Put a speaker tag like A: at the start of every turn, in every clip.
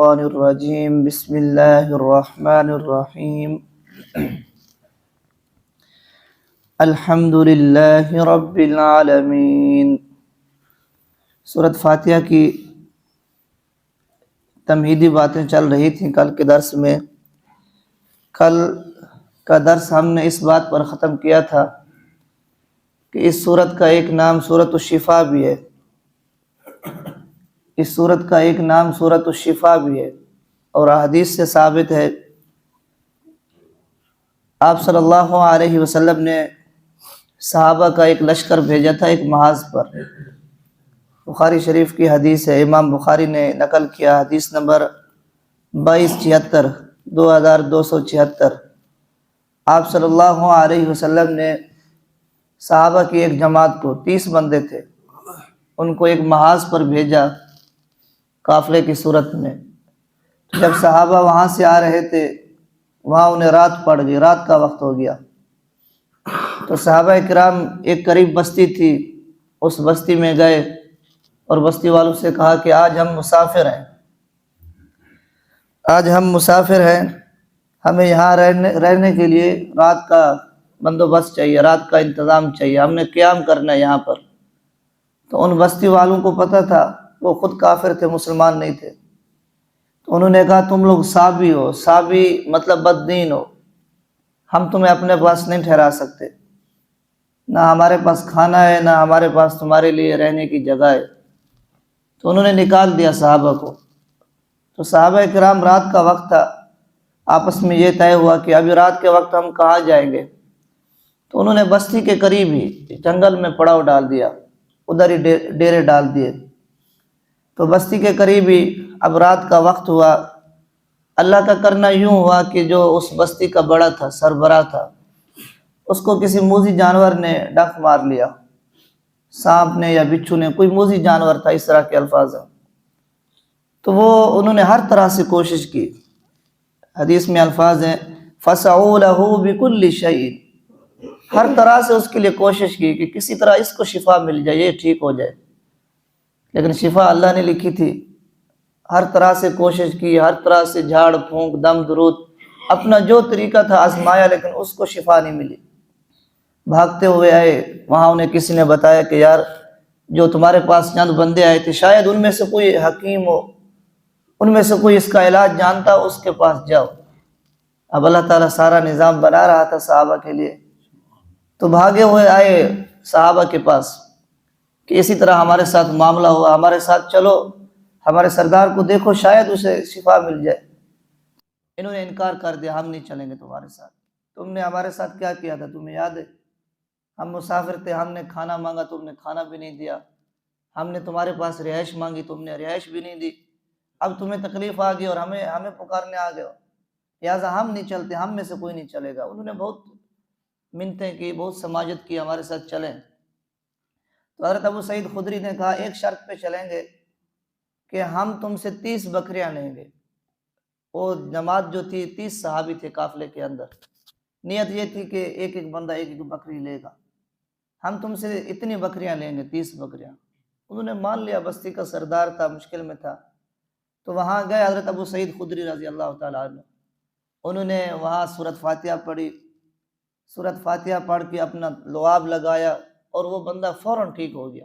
A: الشيطان الرجيم بسم الله الرحمن الرحيم الحمد لله رب العالمين۔ سورۃ فاتحہ کی تمہیدی باتیں چل رہی تھیں کل کے درس میں۔ کل کا درس ہم نے اس بات پر ختم کیا تھا کہ اس سورت کا ایک نام سورۃ الشفا بھی ہے، اس سورت کا ایک نام سورۃ الشفا بھی ہے، اور احادیث سے ثابت ہے آپ صلی اللہ علیہ وسلم نے صحابہ کا ایک لشکر بھیجا تھا ایک محاذ پر۔ بخاری شریف کی حدیث ہے، امام بخاری نے نقل کیا، حدیث نمبر 2276 2276۔ آپ صلی اللہ علیہ وسلم نے صحابہ کی ایک جماعت کو، 30 بندے تھے، ان کو ایک محاذ پر بھیجا قافلے کی صورت میں۔ جب صحابہ وہاں سے آ رہے تھے، وہاں انہیں رات پڑ گئی، رات کا وقت ہو گیا، تو صحابہ کرام ایک قریب بستی تھی، اس بستی میں گئے اور بستی والوں سے کہا کہ آج ہم مسافر ہیں، ہمیں یہاں رہنے کے لیے رات کا بندوبست چاہیے، رات کا انتظام چاہیے، ہم نے قیام کرنا ہے یہاں پر۔ تو ان بستی والوں کو پتہ تھا، وہ خود کافر تھے، مسلمان نہیں تھے، تو انہوں نے کہا تم لوگ صابی ہو، صابی مطلب بددین ہو، ہم تمہیں اپنے پاس نہیں ٹھہرا سکتے، نہ ہمارے پاس کھانا ہے، نہ ہمارے پاس تمہارے لیے رہنے کی جگہ ہے۔ تو انہوں نے نکال دیا صحابہ کو۔ تو صحابہ کرام، رات کا وقت تھا، آپس میں یہ طے ہوا کہ ابھی رات کے وقت ہم کہاں جائیں گے، تو انہوں نے بستی کے قریب ہی جنگل میں پڑاؤ ڈال دیا، ادھر ہی ڈیرے ڈال دیے۔ تو بستی کے قریب ہی اب رات کا وقت ہوا، اللہ کا کرنا یوں ہوا کہ جو اس بستی کا بڑا تھا، سربراہ تھا، اس کو کسی موذی جانور نے ڈنک مار لیا، سانپ نے یا بچھو نے، کوئی موذی جانور تھا، اس طرح کے الفاظ ہیں۔ تو انہوں نے ہر طرح سے کوشش کی، حدیث میں الفاظ ہیں فَسَعُوا لَهُ بِكُلِّ شَيْءٍ، ہر طرح سے اس کے لیے کوشش کی کہ کسی طرح اس کو شفا مل جائے، یہ ٹھیک ہو جائے، لیکن شفا اللہ نے لکھی تھی۔ ہر طرح سے کوشش کی، ہر طرح سے جھاڑ پھونک، دم درود، اپنا جو طریقہ تھا آزمایا، لیکن اس کو شفا نہیں ملی۔ بھاگتے ہوئے آئے، وہاں انہیں کسی نے بتایا کہ یار جو تمہارے پاس چند بندے آئے تھے، شاید ان میں سے کوئی حکیم ہو، ان میں سے کوئی اس کا علاج جانتا، اس کے پاس جاؤ۔ اب اللہ تعالیٰ سارا نظام بنا رہا تھا صحابہ کے لیے، تو بھاگے ہوئے آئے صحابہ کے پاس کہ اسی طرح ہمارے ساتھ معاملہ ہوا، ہمارے ساتھ چلو، ہمارے سردار کو دیکھو، شاید اسے شفا مل جائے۔ انہوں نے انکار کر دیا، ہم نہیں چلیں گے تمہارے ساتھ، تم نے ہمارے ساتھ کیا کیا تھا تمہیں یاد ہے؟ ہم مسافر تھے، ہم نے کھانا مانگا، تم نے کھانا بھی نہیں دیا، ہم نے تمہارے پاس رہائش مانگی، تم نے رہائش بھی نہیں دی، اب تمہیں تکلیف آ گئی اور ہمیں پکارنے آ گئے ہو، لہٰذا ہم نہیں چلتے، ہم میں سے کوئی نہیں چلے گا۔ انہوں نے بہت منتیں کی، بہت سماجت کی، ہمارے ساتھ چلیں۔ تو حضرت ابو سعید خدری نے کہا ایک شرط پہ چلیں گے کہ ہم تم سے 30 بکریاں لیں گے۔ وہ جماعت جو تھی 30 صحابی تھے قافلے کے اندر، نیت یہ تھی کہ ایک ایک بندہ ایک ایک بکری لے گا، ہم تم سے اتنی بکریاں لیں گے، 30 بکریاں۔ انہوں نے مان لیا، بستی کا سردار تھا، مشکل میں تھا، تو وہاں گئے حضرت ابو سعید خدری رضی اللہ تعالیٰ عنہ، انہوں نے وہاں سورۃ فاتحہ پڑھی، سورۃ فاتحہ پڑھ کے اپنا لعاب لگایا اور وہ بندہ فوراً ٹھیک ہو گیا،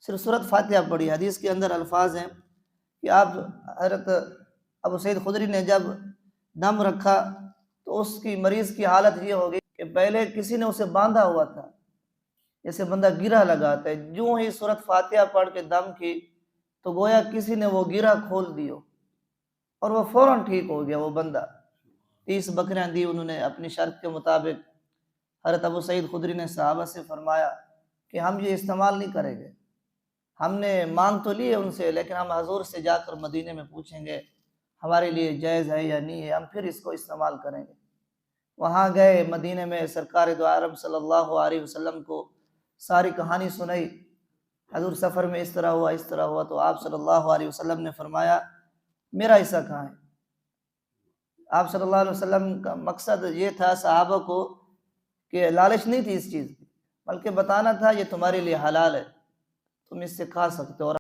A: صرف سورۃ فاتحہ پڑھی۔ حدیث کے اندر الفاظ ہیں کہ آپ حضرت ابو سعید خدری نے جب دم رکھا تو اس کی مریض کی حالت یہ ہو گئی کہ پہلے کسی نے اسے باندھا ہوا تھا، جیسے بندہ گرہ لگاتا ہے، جو ہی سورۃ فاتحہ پڑھ کے دم کی تو گویا کسی نے وہ گرہ کھول دیو اور وہ فوراً ٹھیک ہو گیا وہ بندہ۔ 30 بکریاں دی انہوں نے اپنی شرط کے مطابق۔ حضرت ابو سعید خدری نے صحابہ سے فرمایا کہ ہم یہ استعمال نہیں کریں گے، ہم نے مانگ تو لی ہے ان سے، لیکن ہم حضور سے جا کر مدینے میں پوچھیں گے ہمارے لیے جائز ہے یا نہیں ہے، ہم پھر اس کو استعمال کریں گے۔ وہاں گئے، مدینے میں سرکار دو عالم صلی اللہ علیہ وسلم کو ساری کہانی سنائی، حضور سفر میں اس طرح ہوا، اس طرح ہوا، تو آپ صلی اللہ علیہ وسلم نے فرمایا میرا حصہ کہاں ہے؟ آپ صلی اللہ علیہ وسلم کا مقصد یہ تھا صحابہ کو کہ لالچ نہیں تھی اس چیز کی، بلکہ بتانا تھا یہ تمہارے لیے حلال ہے، تم اس سے کھا سکتے ہو۔